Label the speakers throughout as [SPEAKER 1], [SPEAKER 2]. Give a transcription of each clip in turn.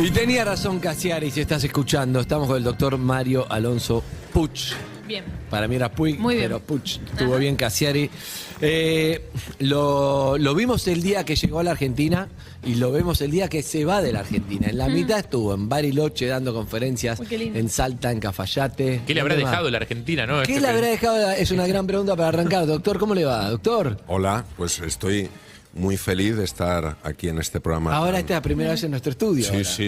[SPEAKER 1] Y tenía razón Cassiari, si estás escuchando. Estamos con el doctor Mario Alonso Puig.
[SPEAKER 2] Bien.
[SPEAKER 1] Para mí era Puig,
[SPEAKER 2] Muy bien.
[SPEAKER 1] pero Puig. Estuvo bien Cassiari. Lo vimos el día que llegó a la Argentina y lo vemos el día que se va de la Argentina. En la mitad estuvo en Bariloche dando conferencias,
[SPEAKER 2] Uy, qué lindo.
[SPEAKER 1] en Salta, en Cafayate.
[SPEAKER 3] ¿Qué le habrá
[SPEAKER 1] ¿Dónde más?
[SPEAKER 3] dejado la Argentina, no?
[SPEAKER 1] ¿Qué le habrá dejado? Es una gran pregunta para arrancar. Doctor, ¿cómo le va, doctor?
[SPEAKER 4] Hola, pues estoy muy feliz de estar aquí en este programa.
[SPEAKER 1] Ahora esta es la primera vez en nuestro estudio.
[SPEAKER 4] Sí,
[SPEAKER 1] ahora.
[SPEAKER 4] sí,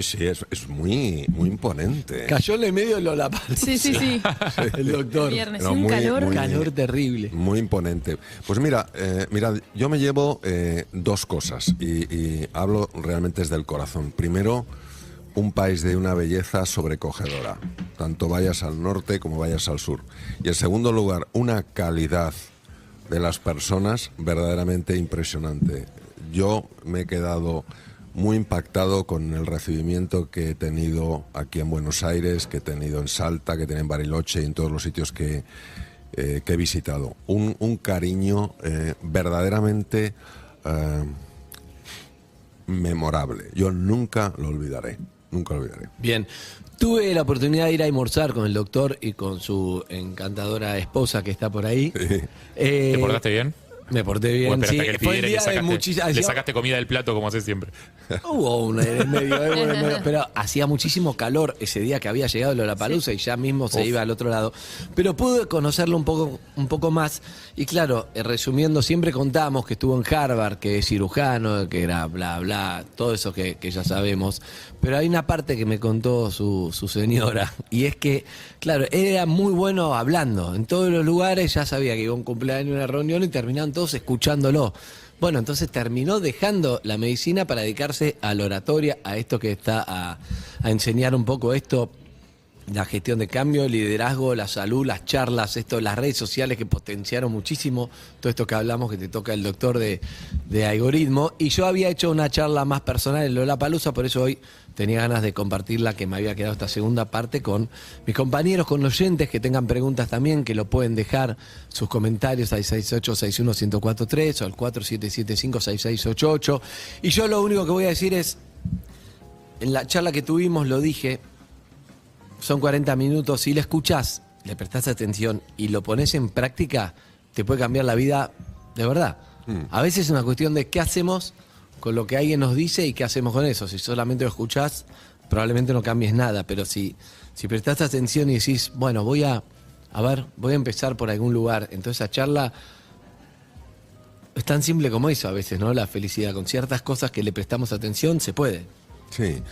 [SPEAKER 4] es muy imponente.
[SPEAKER 1] Cayó en el medio de Lollapalooza.
[SPEAKER 2] Sí.
[SPEAKER 1] El doctor.
[SPEAKER 2] Viernes,
[SPEAKER 4] Pero
[SPEAKER 2] un calor.
[SPEAKER 1] Calor terrible.
[SPEAKER 4] Muy imponente. Pues mira, yo me llevo dos cosas y hablo realmente desde el corazón. Primero, un país de una belleza sobrecogedora, tanto vayas al norte como vayas al sur. Y en segundo lugar, una calidad de las personas verdaderamente impresionante. Yo me he quedado muy impactado con el recibimiento que he tenido aquí en Buenos Aires, que he tenido en Salta, que he tenido en Bariloche y en todos los sitios que he visitado. Un cariño verdaderamente memorable. Yo nunca lo olvidaré. Nunca lo olvidaré.
[SPEAKER 1] Bien, tuve la oportunidad de ir a almorzar con el doctor y con su encantadora esposa que está por ahí.
[SPEAKER 3] ¿Te portaste bien?
[SPEAKER 1] Me porté
[SPEAKER 3] ¿O
[SPEAKER 1] bien,
[SPEAKER 3] esperaste
[SPEAKER 1] sí.
[SPEAKER 3] que él
[SPEAKER 1] Fue el
[SPEAKER 3] pidiera y
[SPEAKER 1] día de muchísimas...
[SPEAKER 3] le sacaste comida del plato como haces siempre?
[SPEAKER 1] Hubo una en el medio, pero hacía muchísimo calor ese día que había llegado Lollapalooza y ya mismo se iba al otro lado. Pero pude conocerlo un poco más y claro, resumiendo, siempre contábamos que estuvo en Harvard, que es cirujano, que era bla, bla, todo eso que ya sabemos. Pero hay una parte que me contó su señora y es que, claro, él era muy bueno hablando. En todos los lugares ya sabía que iba a un cumpleaños, una reunión y terminaban todos escuchándolo. Bueno, entonces terminó dejando la medicina para dedicarse a la oratoria, a esto que está a enseñar un poco esto, la gestión de cambio, el liderazgo, la salud, las charlas, las redes sociales que potenciaron muchísimo todo esto que hablamos, que te toca el doctor de algoritmo. Y yo había hecho una charla más personal en Lollapalooza, por eso hoy tenía ganas de compartirla, que me había quedado esta segunda parte con mis compañeros, con los oyentes que tengan preguntas también, que lo pueden dejar sus comentarios al 6861-1043 o al 4775-6688. Y yo lo único que voy a decir es, en la charla que tuvimos lo dije, son 40 minutos, si le escuchás, le prestás atención y lo pones en práctica, te puede cambiar la vida de verdad. A veces es una cuestión de qué hacemos con lo que alguien nos dice y qué hacemos con eso. Si solamente lo escuchás, probablemente no cambies nada, pero si prestás atención y decís, bueno, voy a empezar por algún lugar, entonces esa charla es tan simple como eso a veces, ¿no? La felicidad, con ciertas cosas que le prestamos atención, se puede.
[SPEAKER 4] Sí,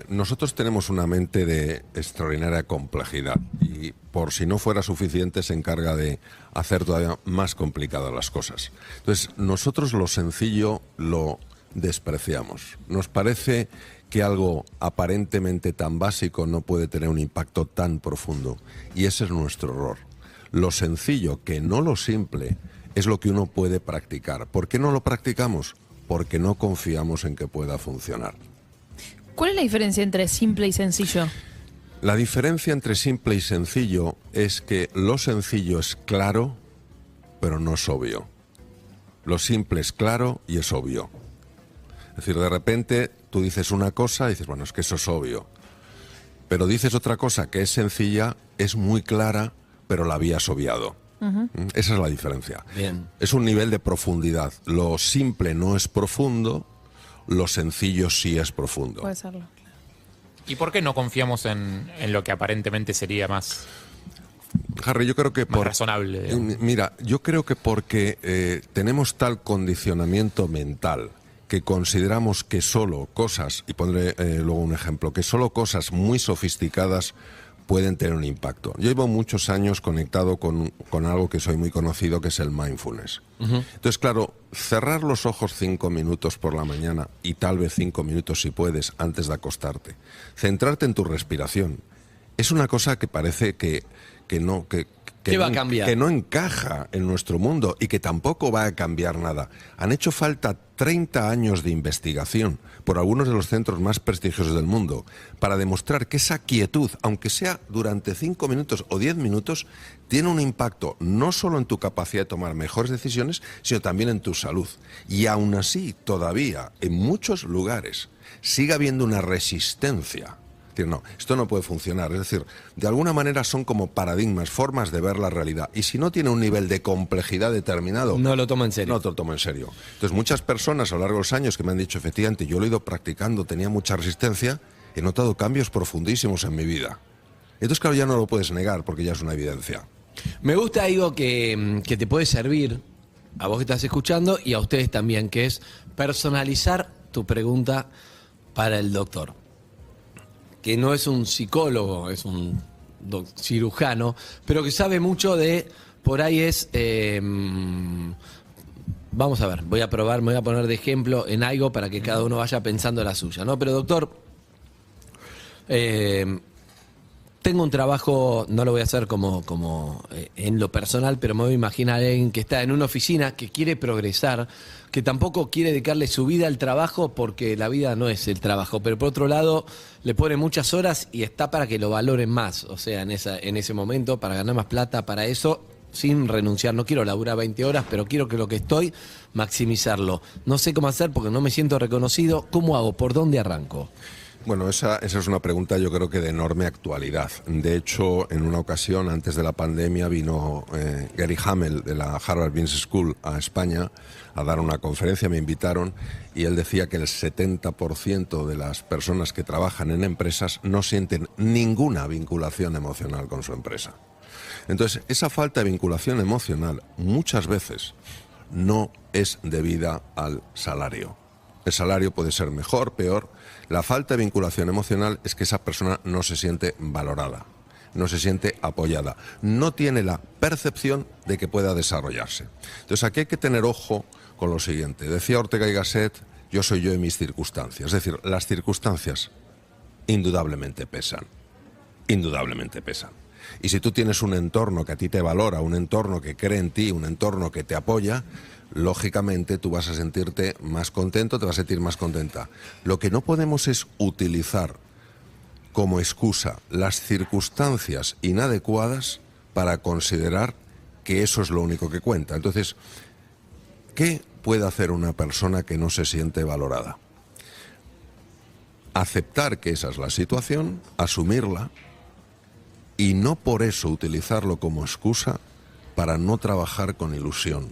[SPEAKER 4] nosotros tenemos una mente de extraordinaria complejidad y por si no fuera suficiente se encarga de hacer todavía más complicadas las cosas. Entonces, nosotros lo sencillo lo despreciamos. Nos parece que algo aparentemente tan básico no puede tener un impacto tan profundo y ese es nuestro error. Lo sencillo, que no lo simple, es lo que uno puede practicar. ¿Por qué no lo practicamos? Porque no confiamos en que pueda funcionar.
[SPEAKER 2] ¿Cuál es la diferencia entre simple y sencillo?
[SPEAKER 4] La diferencia entre simple y sencillo es que lo sencillo es claro, pero no es obvio. Lo simple es claro y es obvio. Es decir, de repente tú dices una cosa y dices, bueno, es que eso es obvio. Pero dices otra cosa que es sencilla, es muy clara, pero la habías obviado. Esa es la diferencia.
[SPEAKER 1] Bien.
[SPEAKER 4] Es un nivel de profundidad. Lo simple no es profundo, lo sencillo sí es profundo.
[SPEAKER 2] Puede serlo.
[SPEAKER 3] ¿Y por qué no confiamos en lo que aparentemente sería más
[SPEAKER 4] Harry, yo creo que
[SPEAKER 3] razonable? Digamos?
[SPEAKER 4] Mira, yo creo que porque tenemos tal condicionamiento mental que consideramos que solo cosas, y pondré luego un ejemplo, que solo cosas muy sofisticadas pueden tener un impacto. Yo llevo muchos años conectado con algo que soy muy conocido, que es el mindfulness. Entonces, claro, cerrar los ojos 5 minutos por la mañana y tal vez 5 minutos si puedes antes de acostarte, centrarte en tu respiración, es una cosa que parece que no
[SPEAKER 1] va a cambiar?
[SPEAKER 4] Que no encaja en nuestro mundo y que tampoco va a cambiar nada. Han hecho falta 30 años de investigación por algunos de los centros más prestigiosos del mundo, para demostrar que esa quietud, aunque sea durante 5 minutos o 10 minutos, tiene un impacto no solo en tu capacidad de tomar mejores decisiones, sino también en tu salud. Y aún así, todavía, en muchos lugares, sigue habiendo una resistencia. Es decir, no, esto no puede funcionar. Es decir, de alguna manera son como paradigmas, formas de ver la realidad. Y si no tiene un nivel de complejidad determinado,
[SPEAKER 1] No lo toma en serio.
[SPEAKER 4] no te lo toma en serio. Entonces, muchas personas a lo largo de los años que me han dicho, efectivamente, yo lo he ido practicando, tenía mucha resistencia, he notado cambios profundísimos en mi vida. Entonces, claro, ya no lo puedes negar porque ya es una evidencia.
[SPEAKER 1] Me gusta algo que te puede servir a vos que estás escuchando y a ustedes también, que es personalizar tu pregunta para el doctor. Que no es un psicólogo, es un cirujano, pero que sabe mucho de, por ahí es, vamos a ver, voy a probar, me voy a poner de ejemplo en algo para que cada uno vaya pensando la suya, ¿no? Pero doctor, tengo un trabajo, no lo voy a hacer como en lo personal, pero me voy a imaginar a alguien que está en una oficina, que quiere progresar, que tampoco quiere dedicarle su vida al trabajo porque la vida no es el trabajo, pero por otro lado le pone muchas horas y está para que lo valoren más, o sea, en ese momento, para ganar más plata, para eso, sin renunciar. No quiero laburar 20 horas, pero quiero que lo que estoy, maximizarlo. No sé cómo hacer porque no me siento reconocido. ¿Cómo hago? ¿Por dónde arranco?
[SPEAKER 4] Bueno, esa es una pregunta yo creo que de enorme actualidad. De hecho, en una ocasión, antes de la pandemia, vino Gary Hamel de la Harvard Business School a España a dar una conferencia, me invitaron, y él decía que el 70% de las personas que trabajan en empresas no sienten ninguna vinculación emocional con su empresa. Entonces, esa falta de vinculación emocional muchas veces no es debida al salario. El salario puede ser mejor, peor. La falta de vinculación emocional es que esa persona no se siente valorada, no se siente apoyada, no tiene la percepción de que pueda desarrollarse. Entonces aquí hay que tener ojo con lo siguiente. Decía Ortega y Gasset, yo soy yo y mis circunstancias. Es decir, las circunstancias indudablemente pesan, indudablemente pesan. Y si tú tienes un entorno que a ti te valora, un entorno que cree en ti, un entorno que te apoya, lógicamente tú vas a sentirte más contento, te vas a sentir más contenta. Lo que no podemos es utilizar como excusa las circunstancias inadecuadas para considerar que eso es lo único que cuenta. Entonces, ¿qué puede hacer una persona que no se siente valorada? Aceptar que esa es la situación, asumirla, y no por eso utilizarlo como excusa para no trabajar con ilusión,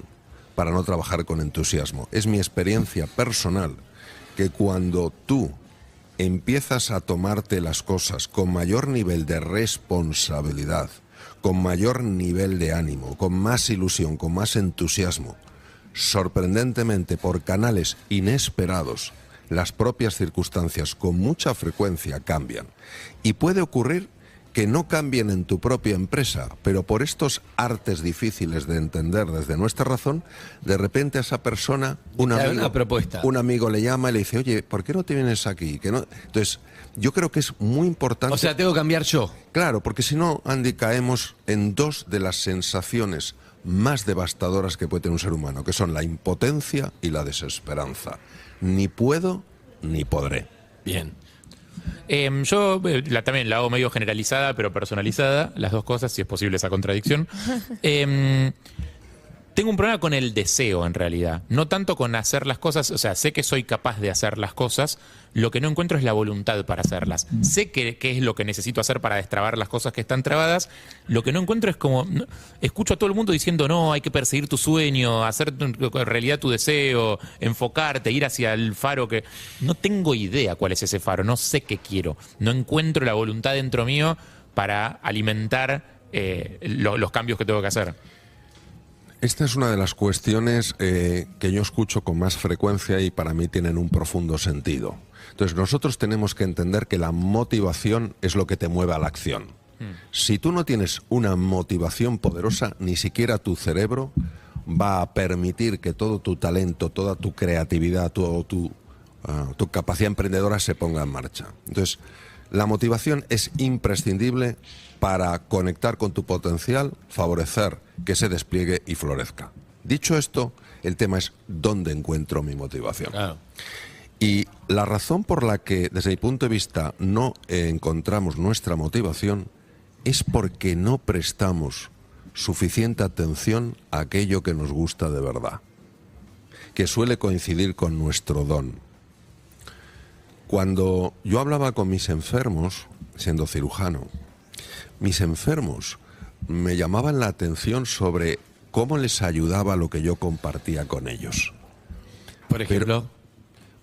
[SPEAKER 4] para no trabajar con entusiasmo. Es mi experiencia personal que cuando tú empiezas a tomarte las cosas con mayor nivel de responsabilidad, con mayor nivel de ánimo, con más ilusión, con más entusiasmo, sorprendentemente por canales inesperados, las propias circunstancias con mucha frecuencia cambian. Y puede ocurrir que no cambien en tu propia empresa, pero por estos artes difíciles de entender desde nuestra razón, de repente a esa persona,
[SPEAKER 1] una propuesta.
[SPEAKER 4] Un amigo le llama y le dice, oye, ¿por qué no te vienes aquí? Que no... Entonces, yo creo que es muy importante...
[SPEAKER 1] O sea, tengo que cambiar yo.
[SPEAKER 4] Claro, porque si no, Andy, caemos en dos de las sensaciones más devastadoras que puede tener un ser humano, que son la impotencia y la desesperanza. Ni puedo, ni podré.
[SPEAKER 1] Bien.
[SPEAKER 3] Yo también la hago medio generalizada, pero personalizada, las dos cosas, si es posible esa contradicción. Tengo un problema con el deseo, en realidad. No tanto con hacer las cosas, o sea, sé que soy capaz de hacer las cosas, lo que no encuentro es la voluntad para hacerlas. Sé qué es lo que necesito hacer para destrabar las cosas que están trabadas, lo que no encuentro es como... Escucho a todo el mundo diciendo, no, hay que perseguir tu sueño, hacer realidad tu deseo, enfocarte, ir hacia el faro que... No tengo idea cuál es ese faro, no sé qué quiero. No encuentro la voluntad dentro mío para alimentar los cambios que tengo que hacer.
[SPEAKER 4] Esta es una de las cuestiones que yo escucho con más frecuencia y para mí tienen un profundo sentido. Entonces nosotros tenemos que entender que la motivación es lo que te mueve a la acción. Si tú no tienes una motivación poderosa, ni siquiera tu cerebro va a permitir que todo tu talento, toda tu creatividad, tu capacidad emprendedora se ponga en marcha. Entonces, la motivación es imprescindible para conectar con tu potencial, favorecer que se despliegue y florezca. Dicho esto, el tema es ¿dónde encuentro mi motivación?
[SPEAKER 1] Claro.
[SPEAKER 4] Y la razón por la que, desde mi punto de vista, no encontramos nuestra motivación es porque no prestamos suficiente atención a aquello que nos gusta de verdad, que suele coincidir con nuestro don. Cuando yo hablaba con mis enfermos, siendo cirujano, mis enfermos me llamaban la atención sobre cómo les ayudaba lo que yo compartía con ellos.
[SPEAKER 1] Por ejemplo,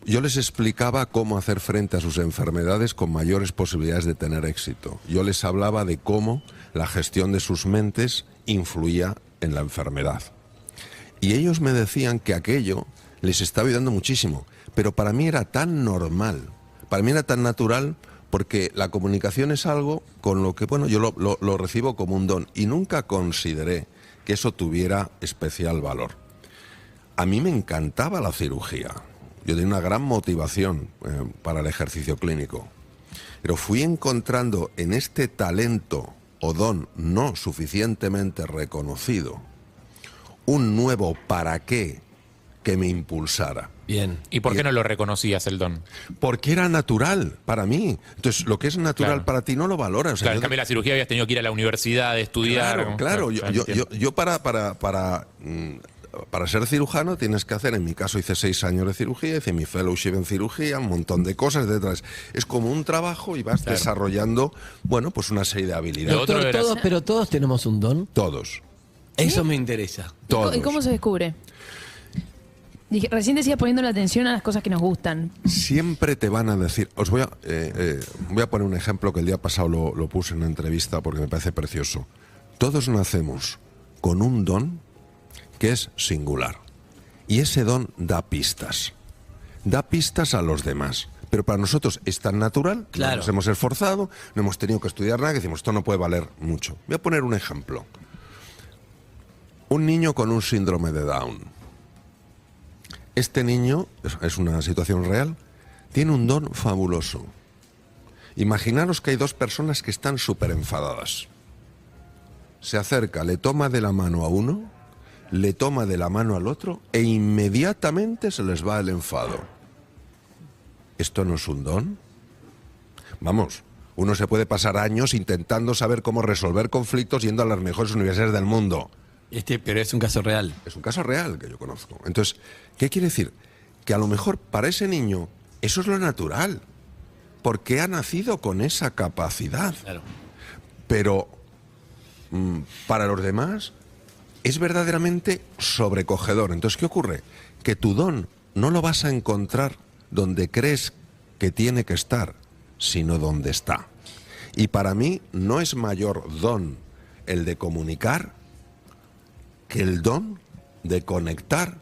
[SPEAKER 4] Yo les explicaba cómo hacer frente a sus enfermedades con mayores posibilidades de tener éxito. Yo les hablaba de cómo la gestión de sus mentes influía en la enfermedad. Y ellos me decían que aquello les estaba ayudando muchísimo, pero para mí era tan normal, para mí era tan natural, porque la comunicación es algo con lo que, bueno, yo lo recibo como un don y nunca consideré que eso tuviera especial valor. A mí me encantaba la cirugía. Yo tenía una gran motivación para el ejercicio clínico, pero fui encontrando en este talento o don no suficientemente reconocido un nuevo para qué que me impulsara.
[SPEAKER 1] bien.
[SPEAKER 3] ¿Y por qué no lo reconocías el don?
[SPEAKER 4] Porque era natural para mí. Entonces, lo que es natural
[SPEAKER 3] Claro.
[SPEAKER 4] para ti no lo valoras. O sea,
[SPEAKER 3] Claro, en
[SPEAKER 4] yo-
[SPEAKER 3] cambio la cirugía habías tenido que ir a la universidad, estudiar.
[SPEAKER 4] Claro.
[SPEAKER 3] entiendo.
[SPEAKER 4] Yo para ser cirujano tienes que hacer, en mi caso hice 6 años de cirugía, hice mi fellowship en cirugía, un montón de cosas detrás. Es como un trabajo y vas desarrollando, bueno, pues una serie de habilidades.
[SPEAKER 3] Lo otro
[SPEAKER 1] Doctor,
[SPEAKER 3] era-
[SPEAKER 1] pero todos tenemos un don.
[SPEAKER 4] Todos.
[SPEAKER 1] Eso me interesa.
[SPEAKER 4] Todos.
[SPEAKER 2] ¿Y cómo se descubre? Recién decías poniendo la atención a las cosas que nos gustan.
[SPEAKER 4] Siempre te van a decir, voy a poner un ejemplo que el día pasado lo puse en una entrevista porque me parece precioso. Todos nacemos con un don que es singular y ese don da pistas a los demás, pero para nosotros es tan natural,
[SPEAKER 1] Claro.
[SPEAKER 4] no nos hemos esforzado, no hemos tenido que estudiar nada, que decimos esto no puede valer mucho. Voy a poner un ejemplo. Un niño con un síndrome de Down. Este niño, es una situación real, tiene un don fabuloso. Imaginaros que hay 2 personas que están súper enfadadas. Se acerca, le toma de la mano a uno, le toma de la mano al otro e inmediatamente se les va el enfado. ¿Esto no es un don? Vamos, uno se puede pasar años intentando saber cómo resolver conflictos yendo a las mejores universidades del mundo.
[SPEAKER 1] Pero es un caso real.
[SPEAKER 4] Es un caso real que yo conozco. Entonces, ¿qué quiere decir? Que a lo mejor para ese niño eso es lo natural, porque ha nacido con esa capacidad.
[SPEAKER 1] Claro.
[SPEAKER 4] Pero para los demás es verdaderamente sobrecogedor. Entonces, ¿qué ocurre? Que tu don no lo vas a encontrar donde crees que tiene que estar, sino donde está. Y para mí no es mayor don el de comunicar que el don de conectar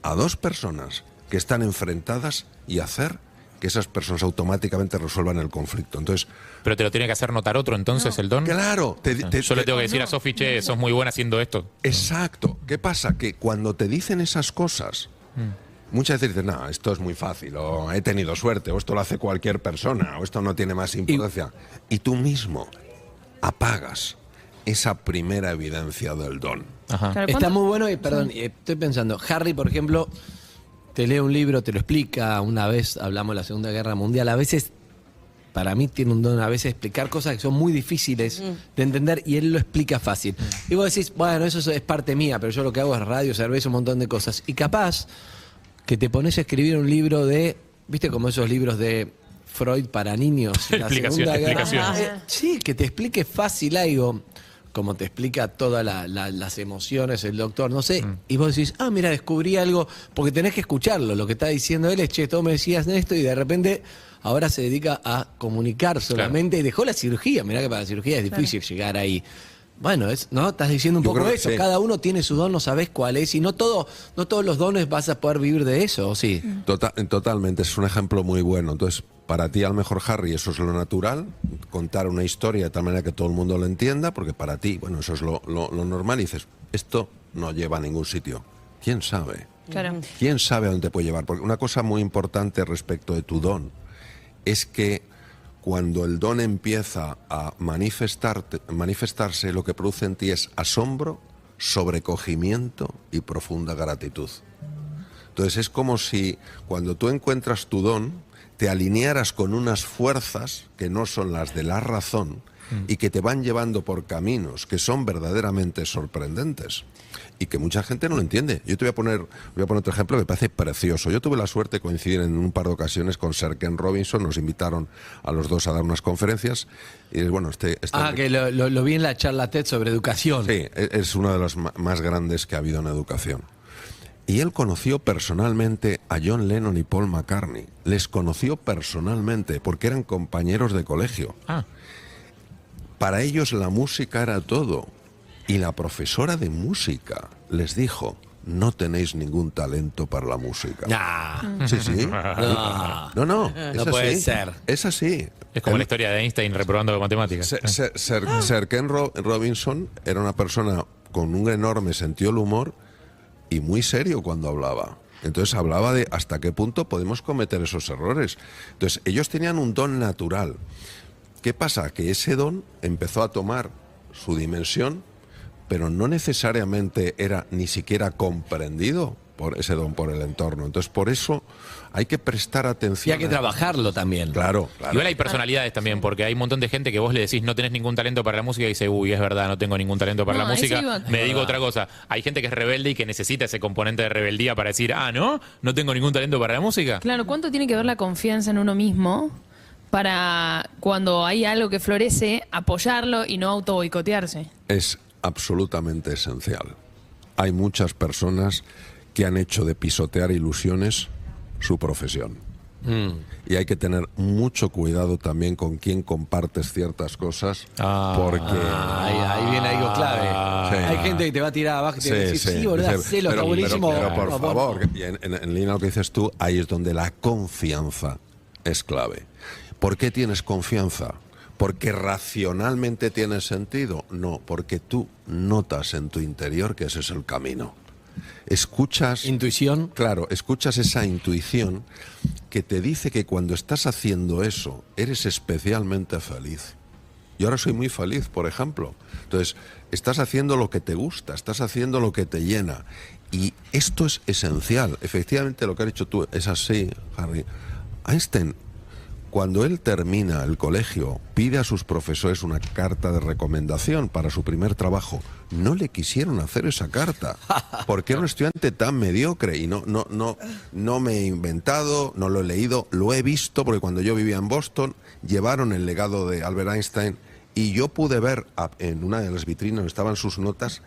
[SPEAKER 4] a 2 personas que están enfrentadas y hacer que esas personas automáticamente resuelvan el conflicto. Entonces,
[SPEAKER 3] Pero te lo tiene que hacer notar otro entonces el don.
[SPEAKER 4] claro,
[SPEAKER 3] Yo le tengo que decir a Sofi, che, sos muy buena haciendo esto.
[SPEAKER 4] exacto. ¿Qué pasa? Que cuando te dicen esas cosas, muchas veces dicen, no, esto es muy fácil, o he tenido suerte, o esto lo hace cualquier persona, o esto no tiene más importancia. Y tú mismo apagas esa primera evidencia del don.
[SPEAKER 3] Ajá.
[SPEAKER 2] Claro,
[SPEAKER 1] Está
[SPEAKER 2] ¿cuánto-
[SPEAKER 1] muy bueno y, perdón, estoy pensando, Harry, por ejemplo, te lee un libro, te lo explica, una vez hablamos de la Segunda Guerra Mundial, a veces, para mí tiene un don a veces explicar cosas que son muy difíciles de entender y él lo explica fácil. Y vos decís, bueno, eso es parte mía, pero yo lo que hago es radio, cerveza, un montón de cosas. Y capaz que te pones a escribir un libro de, ¿viste como esos libros de Freud para niños? La Segunda Guerra.
[SPEAKER 3] Explicaciones.
[SPEAKER 1] Sí, que te explique fácil algo, como te explica todas las emociones el doctor, no sé, y vos decís, mira, descubrí algo, porque tenés que escucharlo, lo que está diciendo él es, che, tú me decías esto, y de repente ahora se dedica a comunicar solamente, y dejó la cirugía, mirá que para la cirugía es difícil llegar ahí. Bueno, ¿no? Estás diciendo un
[SPEAKER 4] Yo
[SPEAKER 1] poco
[SPEAKER 4] creo que
[SPEAKER 1] eso,
[SPEAKER 4] sí.
[SPEAKER 1] cada uno tiene su don, no sabés cuál es, y no todos los dones vas a poder vivir de eso, ¿o sí?
[SPEAKER 4] Totalmente, es un ejemplo muy bueno. Entonces, para ti, a lo mejor, Harry, eso es lo natural, contar una historia de tal manera que todo el mundo lo entienda, porque para ti, bueno, eso es lo normal, y dices, esto no lleva a ningún sitio. ¿Quién sabe?
[SPEAKER 2] Claro.
[SPEAKER 4] ¿Quién sabe a dónde te puede llevar? Porque una cosa muy importante respecto de tu don es que cuando el don empieza a manifestarse, lo que produce en ti es asombro, sobrecogimiento y profunda gratitud. Entonces es como si cuando tú encuentras tu don, te alinearas con unas fuerzas que no son las de la razón y que te van llevando por caminos que son verdaderamente sorprendentes y que mucha gente no lo entiende. Yo te voy a poner otro ejemplo que me parece precioso. Yo tuve la suerte de coincidir en un par de ocasiones con Sir Ken Robinson, nos invitaron a los dos a dar unas conferencias y bueno,
[SPEAKER 1] que lo vi en la charla TED sobre educación.
[SPEAKER 4] Sí, es uno de los más grandes que ha habido en educación. Y él conoció personalmente a John Lennon y Paul McCartney. Les conoció personalmente porque eran compañeros de colegio. Para ellos la música era todo. Y la profesora de música les dijo, no tenéis ningún talento para la música. Sí. No
[SPEAKER 1] puede ser.
[SPEAKER 4] Es así.
[SPEAKER 3] Es como la historia de Einstein reprobando matemáticas.
[SPEAKER 4] Sir Ken Robinson era una persona con un enorme sentido del humor y muy serio cuando hablaba. Entonces hablaba de hasta qué punto podemos cometer esos errores. Entonces ellos tenían un don natural. ¿Qué pasa? Que ese don empezó a tomar su dimensión, pero no necesariamente era ni siquiera comprendido por ese don por el entorno. Entonces por eso hay que prestar atención.
[SPEAKER 1] Y hay que trabajarlo también.
[SPEAKER 4] Claro.
[SPEAKER 3] Igual hay personalidades también, porque hay un montón de gente que vos le decís no tenés ningún talento para la música y dice, uy, es verdad, no tengo ningún talento para la música, me digo otra cosa. Hay gente que es rebelde y que necesita ese componente de rebeldía para decir, no tengo ningún talento para la música.
[SPEAKER 2] Claro, ¿cuánto tiene que ver la confianza en uno mismo para cuando hay algo que florece, apoyarlo y no auto boicotearse?
[SPEAKER 4] Es absolutamente esencial. Hay muchas personas que han hecho de pisotear ilusiones su profesión. Y hay que tener mucho cuidado también con quién compartes ciertas cosas, porque...
[SPEAKER 1] Ahí viene algo clave. Hay gente que te va a tirar abajo y te va a decir, sí, boludo, hacelo, está buenísimo.
[SPEAKER 4] Pero por favor, y en línea lo que dices tú, ahí es donde la confianza es clave. ¿Por qué tienes confianza? ¿Porque racionalmente tiene sentido? No, porque tú notas en tu interior que ese es el camino. Escuchas...
[SPEAKER 1] ¿Intuición?
[SPEAKER 4] Claro, escuchas esa intuición que te dice que cuando estás haciendo eso eres especialmente feliz. Yo ahora soy muy feliz, por ejemplo. Entonces, estás haciendo lo que te gusta, estás haciendo lo que te llena. Y esto es esencial. Efectivamente, lo que has dicho tú es así, Harry. Einstein, cuando él termina el colegio, pide a sus profesores una carta de recomendación para su primer trabajo. No le quisieron hacer esa carta, porque era un estudiante tan mediocre y no me he inventado, no lo he leído, lo he visto, porque cuando yo vivía en Boston, llevaron el legado de Albert Einstein y yo pude ver en una de las vitrinas donde estaban sus notas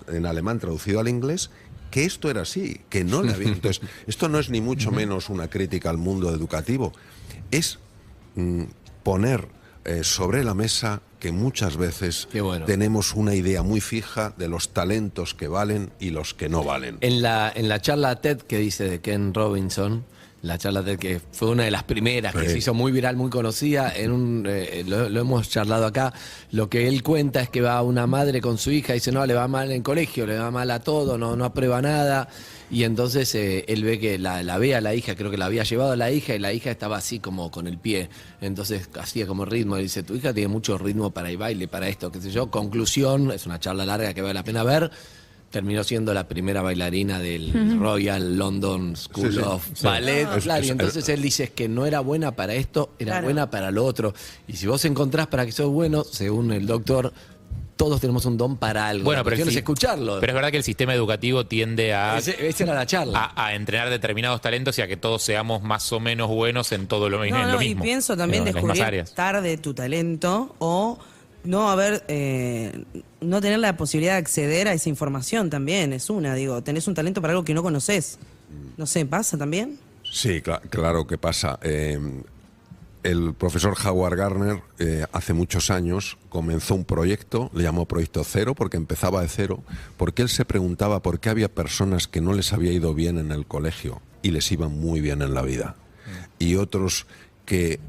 [SPEAKER 4] en alemán traducido al inglés, que esto era así, que no le había... Entonces, esto no es ni mucho menos una crítica al mundo educativo, es poner sobre la mesa que muchas veces tenemos una idea muy fija de los talentos que valen y los que no valen.
[SPEAKER 1] En la charla TED que dice de Ken Robinson, la charla TED que fue una de las primeras que se hizo muy viral, muy conocida, lo hemos charlado acá, lo que él cuenta es que va una madre con su hija y dice, no, le va mal en el colegio, le va mal a todo, no aprueba nada. Y entonces él ve que la ve a la hija, creo que la había llevado a la hija y la hija estaba así como con el pie. Entonces hacía como ritmo y dice, tu hija tiene mucho ritmo para el baile, para esto, qué sé yo. Conclusión, es una charla larga que vale la pena ver. Terminó siendo la primera bailarina del Royal London School of Ballet. Y entonces él dice que no era buena para esto, era buena para lo otro. Y si vos encontrás para que sos bueno, según el doctor, todos tenemos un don para algo.
[SPEAKER 3] Bueno, pero
[SPEAKER 1] es escucharlo.
[SPEAKER 3] Pero es verdad que el sistema educativo tiende a...
[SPEAKER 1] Esa era la charla.
[SPEAKER 3] A entrenar determinados talentos y a que todos seamos más o menos buenos en todo lo mismo.
[SPEAKER 5] Y pienso también descubrir tarde tu talento o no no tener la posibilidad de acceder a esa información también es tenés un talento para algo que no conoces. No sé, ¿pasa también?
[SPEAKER 4] Sí, claro que pasa. El profesor Howard Gardner hace muchos años comenzó un proyecto, le llamó Proyecto Cero, porque empezaba de cero, porque él se preguntaba por qué había personas que no les había ido bien en el colegio y les iba muy bien en la vida. Y otros que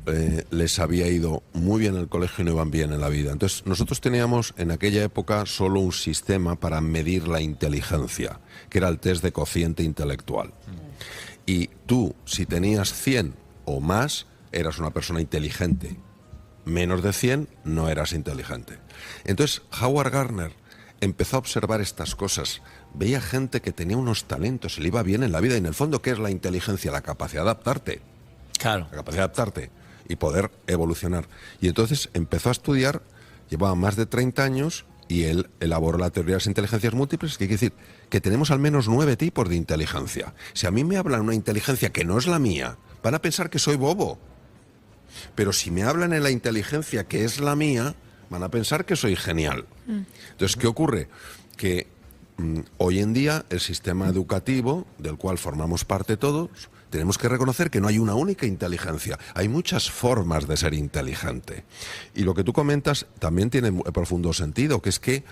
[SPEAKER 4] les había ido muy bien en el colegio y no iban bien en la vida. Entonces, nosotros teníamos en aquella época solo un sistema para medir la inteligencia, que era el test de cociente intelectual. Y tú, si tenías 100 o más, eras una persona inteligente. Menos de 100, no eras inteligente. Entonces, Howard Gardner empezó a observar estas cosas veía gente que tenía unos talentos, se le iba bien en la vida. Y en el fondo, ¿qué es la inteligencia? La capacidad de adaptarte.
[SPEAKER 1] Claro.
[SPEAKER 4] La capacidad de adaptarte y poder evolucionar. Y entonces empezó a estudiar, llevaba más de 30 años, y él elaboró la teoría de las inteligencias múltiples, que quiere decir que tenemos al menos 9 tipos de inteligencia. Si a mí me hablan una inteligencia que no es la mía, van a pensar que soy bobo. Pero si me hablan en la inteligencia que es la mía, van a pensar que soy genial. Entonces, ¿qué ocurre? Que hoy en día el sistema educativo, del cual formamos parte todos, tenemos que reconocer que no hay una única inteligencia. Hay muchas formas de ser inteligente. Y lo que tú comentas también tiene profundo sentido, que es que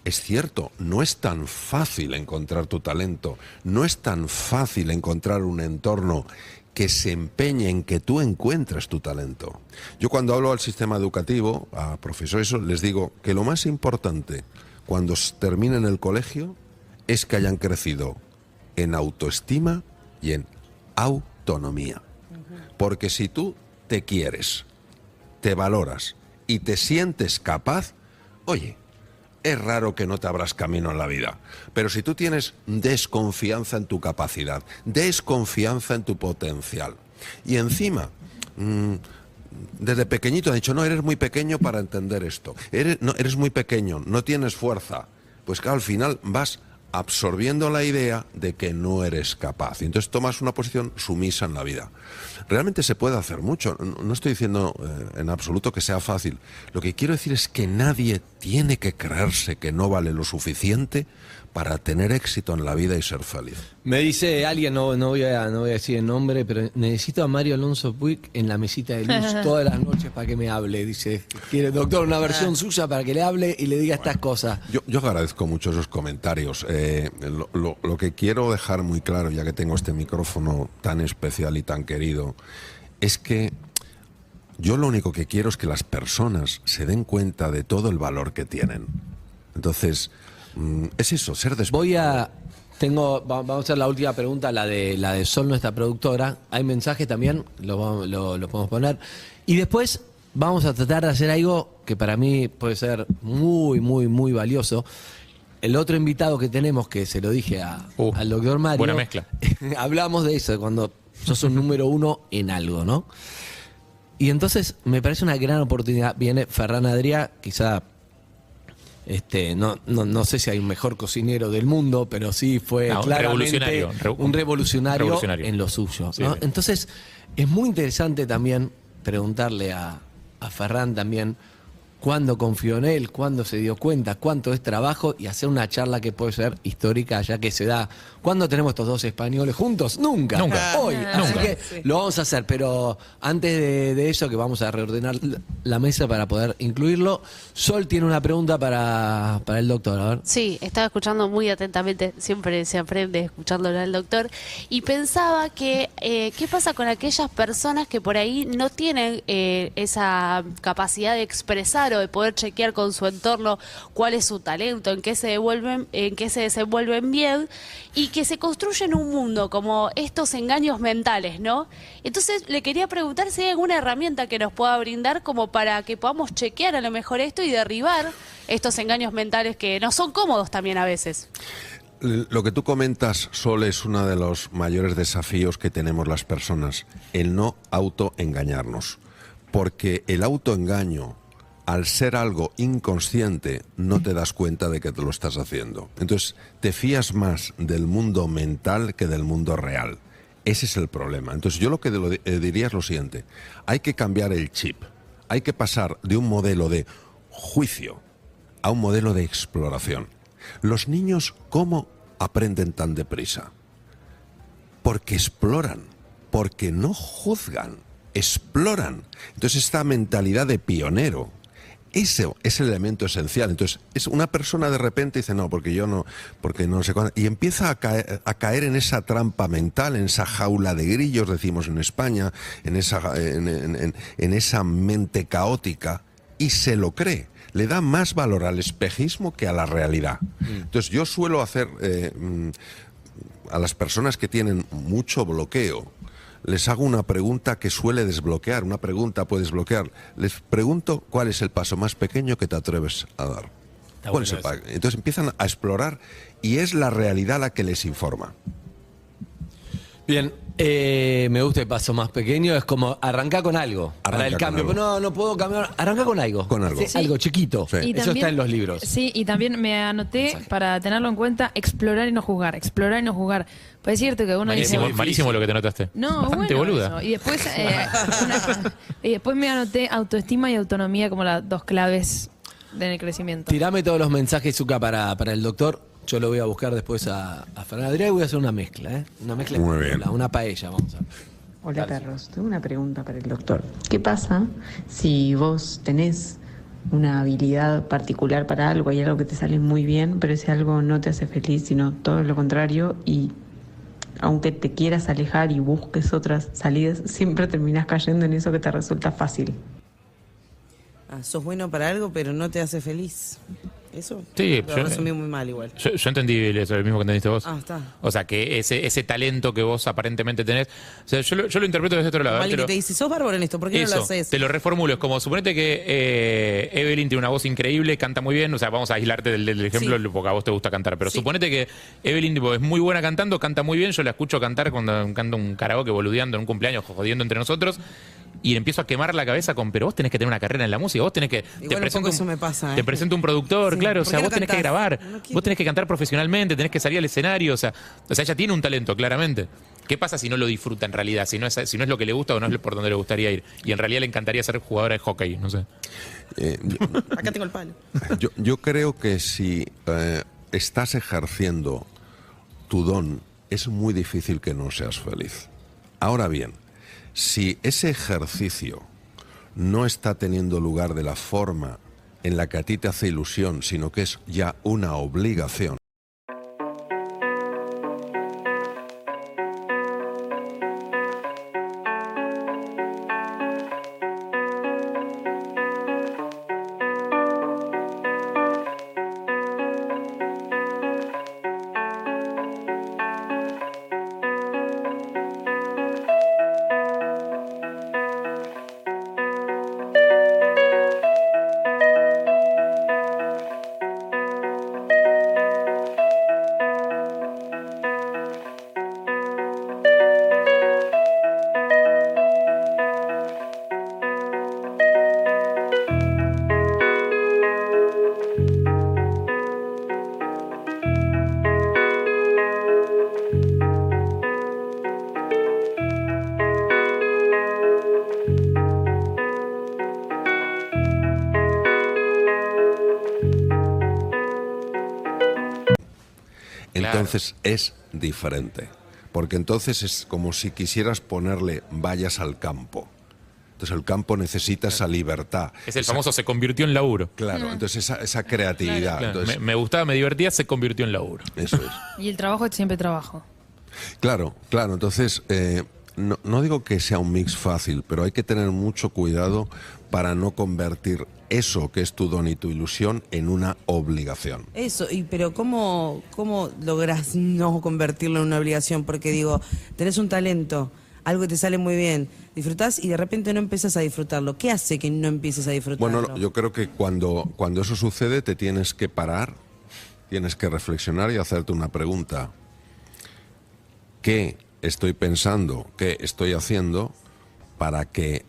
[SPEAKER 4] es cierto, no es tan fácil encontrar tu talento, no es tan fácil encontrar un entorno que se empeñe en que tú encuentres tu talento. Yo cuando hablo al sistema educativo, a profesores, les digo que lo más importante cuando terminen el colegio es que hayan crecido en autoestima y en autonomía. Porque si tú te quieres, te valoras y te sientes capaz, oye, es raro que no te abras camino en la vida. Pero si tú tienes desconfianza en tu capacidad, desconfianza en tu potencial, y encima, desde pequeñito han dicho, no, eres muy pequeño para entender esto, eres muy pequeño, no tienes fuerza, pues claro, al final vas absorbiendo la idea de que no eres capaz. Y entonces tomas una posición sumisa en la vida. Realmente se puede hacer mucho. No estoy diciendo en absoluto que sea fácil. Lo que quiero decir es que nadie tiene que creerse que no vale lo suficiente para tener éxito en la vida y ser feliz.
[SPEAKER 1] Me dice alguien, no voy a decir el nombre, pero necesito a Mario Alonso Puig en la mesita de luz todas las noches para que me hable. Dice, quiere, doctor, una versión suya para que le hable y le diga estas cosas.
[SPEAKER 4] Yo agradezco mucho esos comentarios. Lo que quiero dejar muy claro, ya que tengo este micrófono tan especial y tan querido, es que yo lo único que quiero es que las personas se den cuenta de todo el valor que tienen. Entonces, es eso, ser despierto.
[SPEAKER 1] Vamos a hacer la última pregunta, la de Sol, nuestra productora. Hay mensajes también, lo podemos poner. Y después vamos a tratar de hacer algo que para mí puede ser muy, muy, muy valioso. El otro invitado que tenemos, que se lo dije al doctor Mario.
[SPEAKER 3] Buena mezcla.
[SPEAKER 1] Hablamos de eso, de cuando sos un número uno en algo, ¿no? Y entonces me parece una gran oportunidad. Viene Ferran Adrià, quizá... no sé si hay un mejor cocinero del mundo, pero sí fue claramente un revolucionario en lo suyo, ¿no? Sí. Entonces, es muy interesante también preguntarle a Ferran también cuándo confió en él, cuándo se dio cuenta, cuánto es trabajo, y hacer una charla que puede ser histórica, ya que se da. ¿Cuándo tenemos estos dos españoles juntos? Nunca. Hoy. Así que lo vamos a hacer, pero antes de eso, que vamos a reordenar la mesa para poder incluirlo, Sol tiene una pregunta para el doctor. A ver.
[SPEAKER 6] Sí, estaba escuchando muy atentamente, siempre se aprende escuchándolo al doctor, y pensaba que ¿qué pasa con aquellas personas que por ahí no tienen esa capacidad de expresar o de poder chequear con su entorno cuál es su talento, en qué se desenvuelven bien, y que se construyen un mundo como estos engaños mentales, ¿no? Entonces le quería preguntar si hay alguna herramienta que nos pueda brindar como para que podamos chequear a lo mejor esto y derribar estos engaños mentales que no son cómodos también a veces.
[SPEAKER 4] Lo que tú comentas, Sol, es uno de los mayores desafíos que tenemos las personas, el no autoengañarnos, porque el autoengaño, al ser algo inconsciente, no te das cuenta de que te lo estás haciendo. Entonces, te fías más del mundo mental que del mundo real. Ese es el problema. Entonces, yo lo que diría es lo siguiente. Hay que cambiar el chip. Hay que pasar de un modelo de juicio a un modelo de exploración. Los niños, ¿cómo aprenden tan deprisa? Porque exploran, porque no juzgan, exploran. Entonces, esta mentalidad de pionero, ese es el elemento esencial. Entonces, es una persona de repente dice, no, porque no sé cuándo, y empieza a caer en esa trampa mental, en esa jaula de grillos, decimos en España, en esa mente caótica, y se lo cree. Le da más valor al espejismo que a la realidad. Entonces, yo suelo hacer a las personas que tienen mucho bloqueo, les hago una pregunta que suele desbloquear. Una pregunta puede desbloquear. Les pregunto cuál es el paso más pequeño que te atreves a dar. ¿Cuál es el país? Entonces empiezan a explorar y es la realidad la que les informa.
[SPEAKER 1] Bien, me gusta el paso más pequeño, es como arrancar con algo para el cambio. Pero no puedo cambiar, arranca con algo.
[SPEAKER 4] Con algo.
[SPEAKER 1] Sí. Algo chiquito.
[SPEAKER 4] Sí.
[SPEAKER 2] Y
[SPEAKER 1] Eso
[SPEAKER 2] también-
[SPEAKER 1] está en los libros.
[SPEAKER 2] Sí, y también me anoté para tenerlo en cuenta, explorar y no juzgar, explorar y no juzgar. Pues es cierto que uno
[SPEAKER 3] Malísimo,
[SPEAKER 2] dice...
[SPEAKER 3] malísimo lo que te notaste.
[SPEAKER 2] No,
[SPEAKER 3] Bastante
[SPEAKER 2] bueno,
[SPEAKER 3] boluda.
[SPEAKER 2] eso. Y después, y después me anoté autoestima y autonomía como las dos claves del crecimiento.
[SPEAKER 1] Tirame todos los mensajes, Zucca, para el doctor. Yo lo voy a buscar después a Fernanda Adrià y voy a hacer una mezcla, ¿eh? Una mezcla
[SPEAKER 4] Muy bien.
[SPEAKER 1] española, una paella, vamos a ver.
[SPEAKER 7] Hola perros, tengo una pregunta para el doctor. ¿Qué pasa si vos tenés una habilidad particular para algo, hay algo que te sale muy bien, pero ese algo no te hace feliz, sino todo lo contrario, y aunque te quieras alejar y busques otras salidas, siempre terminás cayendo en eso que te resulta fácil?
[SPEAKER 5] Sos bueno para algo, pero no te hace feliz. Eso
[SPEAKER 3] Sí,
[SPEAKER 5] lo resumí muy mal igual.
[SPEAKER 3] Yo entendí eso, lo mismo que entendiste vos.
[SPEAKER 5] Ah, está.
[SPEAKER 3] O sea, que ese talento que vos aparentemente tenés. O sea, yo lo interpreto desde otro lado. ¿eh?
[SPEAKER 5] Alguien que te dice, sos bárbaro en esto, ¿por qué no lo
[SPEAKER 3] Eso,
[SPEAKER 5] haces?
[SPEAKER 3] te lo reformulo. Es como, suponete que Evelyn tiene una voz increíble, canta muy bien. O sea, vamos a aislarte del ejemplo
[SPEAKER 5] Sí.
[SPEAKER 3] porque a vos te gusta cantar. Pero
[SPEAKER 5] Sí.
[SPEAKER 3] suponete que Evelyn tipo, es muy buena cantando, canta muy bien. Yo la escucho cantar cuando canta un karaoke boludeando en un cumpleaños, jodiendo entre nosotros. Y le empiezo a quemar la cabeza con, pero vos tenés que tener una carrera en la música, vos tenés que...
[SPEAKER 5] Igual un poco eso me pasa,
[SPEAKER 3] Te
[SPEAKER 5] ¿eh?
[SPEAKER 3] presento un productor,
[SPEAKER 5] Sí.
[SPEAKER 3] claro, o
[SPEAKER 5] ¿Por
[SPEAKER 3] sea,
[SPEAKER 5] qué no
[SPEAKER 3] vos tenés que
[SPEAKER 5] cantás?
[SPEAKER 3] grabar,
[SPEAKER 5] No quiero.
[SPEAKER 3] vos tenés que cantar profesionalmente, tenés que salir al escenario, o sea, ella tiene un talento, claramente. ¿Qué pasa si no lo disfruta en realidad? Si no es lo que le gusta o no es por donde le gustaría ir. Y en realidad le encantaría ser jugadora de hockey, no sé.
[SPEAKER 5] Acá tengo el palo.
[SPEAKER 4] Yo creo que si estás ejerciendo tu don, es muy difícil que no seas feliz. Ahora bien, si ese ejercicio no está teniendo lugar de la forma en la que a ti te hace ilusión, sino que es ya una obligación, entonces es diferente. Porque entonces es como si quisieras ponerle vallas al campo. Entonces el campo necesita esa libertad.
[SPEAKER 3] Es el famoso se convirtió en laburo.
[SPEAKER 4] Claro, entonces esa creatividad.
[SPEAKER 3] Claro,
[SPEAKER 4] Entonces,
[SPEAKER 3] me gustaba, me divertía, se convirtió en laburo.
[SPEAKER 4] eso es.
[SPEAKER 2] Y el trabajo es siempre trabajo.
[SPEAKER 4] Claro, claro. Entonces, no digo que sea un mix fácil, pero hay que tener mucho cuidado para no convertir eso que es tu don y tu ilusión en una obligación.
[SPEAKER 5] Eso, pero ¿cómo logras no convertirlo en una obligación? Porque digo, tenés un talento, algo que te sale muy bien, disfrutás y de repente no empiezas a disfrutarlo. ¿Qué hace que no empieces a disfrutarlo?
[SPEAKER 4] Bueno, yo creo que cuando eso sucede te tienes que parar, tienes que reflexionar y hacerte una pregunta. ¿Qué estoy pensando, qué estoy haciendo para que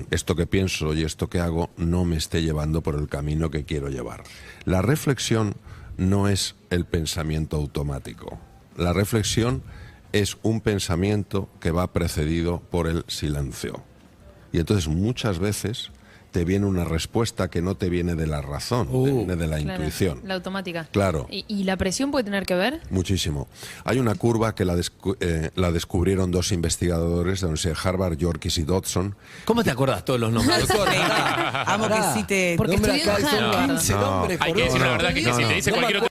[SPEAKER 4] esto que pienso y esto que hago no me esté llevando por el camino que quiero llevar? La reflexión no es el pensamiento automático. La reflexión es un pensamiento que va precedido por el silencio. Y entonces muchas veces te viene una respuesta que no te viene de la razón, te viene de la
[SPEAKER 2] Claro,
[SPEAKER 4] intuición.
[SPEAKER 2] la automática.
[SPEAKER 4] Claro.
[SPEAKER 2] ¿Y la presión puede tener que ver?
[SPEAKER 4] Muchísimo. Hay una curva que la descubrieron dos investigadores de la Universidad de Harvard, Yorkis y Dodson.
[SPEAKER 1] ¿Cómo te acuerdas todos los nombres? Doctor,
[SPEAKER 5] Amo que sí te...
[SPEAKER 2] Porque
[SPEAKER 1] Nombre
[SPEAKER 2] estudió
[SPEAKER 1] acá,
[SPEAKER 2] en
[SPEAKER 1] son
[SPEAKER 2] Harvard.
[SPEAKER 1] 15 nombres
[SPEAKER 3] Hay
[SPEAKER 1] por
[SPEAKER 3] que decir
[SPEAKER 1] hora.
[SPEAKER 3] la verdad que si te dice
[SPEAKER 1] No me
[SPEAKER 3] cualquier otro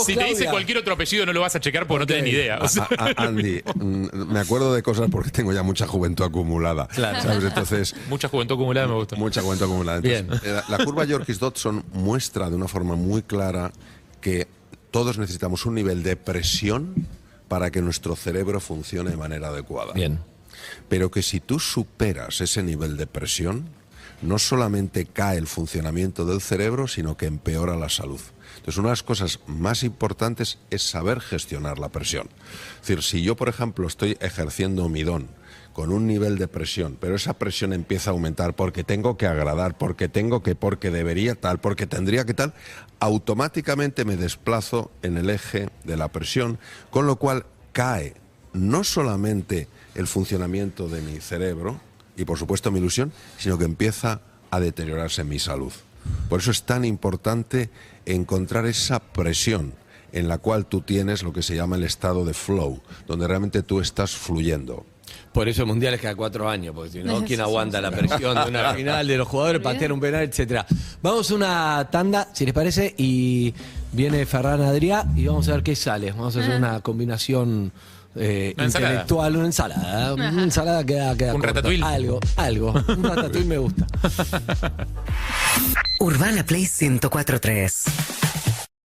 [SPEAKER 1] vos,
[SPEAKER 3] Si te dice
[SPEAKER 1] Claudia.
[SPEAKER 3] cualquier otro apellido no lo vas a checar porque no tenés ni idea. O sea,
[SPEAKER 4] Andy, me acuerdo de cosas porque tengo ya mucha juventud acumulada.
[SPEAKER 1] Claro.
[SPEAKER 4] ¿Sabes? Entonces,
[SPEAKER 3] mucha juventud acumulada me gusta.
[SPEAKER 4] mucha juventud acumulada. Entonces, la curva Yorkis-Dodson muestra de una forma muy clara que todos necesitamos un nivel de presión para que nuestro cerebro funcione de manera adecuada.
[SPEAKER 1] Bien.
[SPEAKER 4] Pero que si tú superas ese nivel de presión, no solamente cae el funcionamiento del cerebro, sino que empeora la salud. Entonces, una de las cosas más importantes es saber gestionar la presión. Es decir, si yo, por ejemplo, estoy ejerciendo mi don con un nivel de presión, pero esa presión empieza a aumentar porque tengo que agradar, porque debería tal, porque tendría que tal, automáticamente me desplazo en el eje de la presión, con lo cual cae no solamente el funcionamiento de mi cerebro y, por supuesto, mi ilusión, sino que empieza a deteriorarse mi salud. Por eso es tan importante encontrar esa presión en la cual tú tienes lo que se llama el estado de flow, donde realmente tú estás fluyendo.
[SPEAKER 1] Por eso el mundial es cada 4 años, porque si no, ¿quién aguanta la presión de una final, de los jugadores, patear un penal, etcétera? Vamos a una tanda, si les parece, y viene Ferran Adrià y vamos a ver qué sale. Vamos a hacer una combinación intelectual, una ensalada. Una ensalada queda
[SPEAKER 3] Un
[SPEAKER 1] corta.
[SPEAKER 3] ratatouille.
[SPEAKER 1] Algo. Un ratatouille me gusta.
[SPEAKER 8] Urbana Play 104.3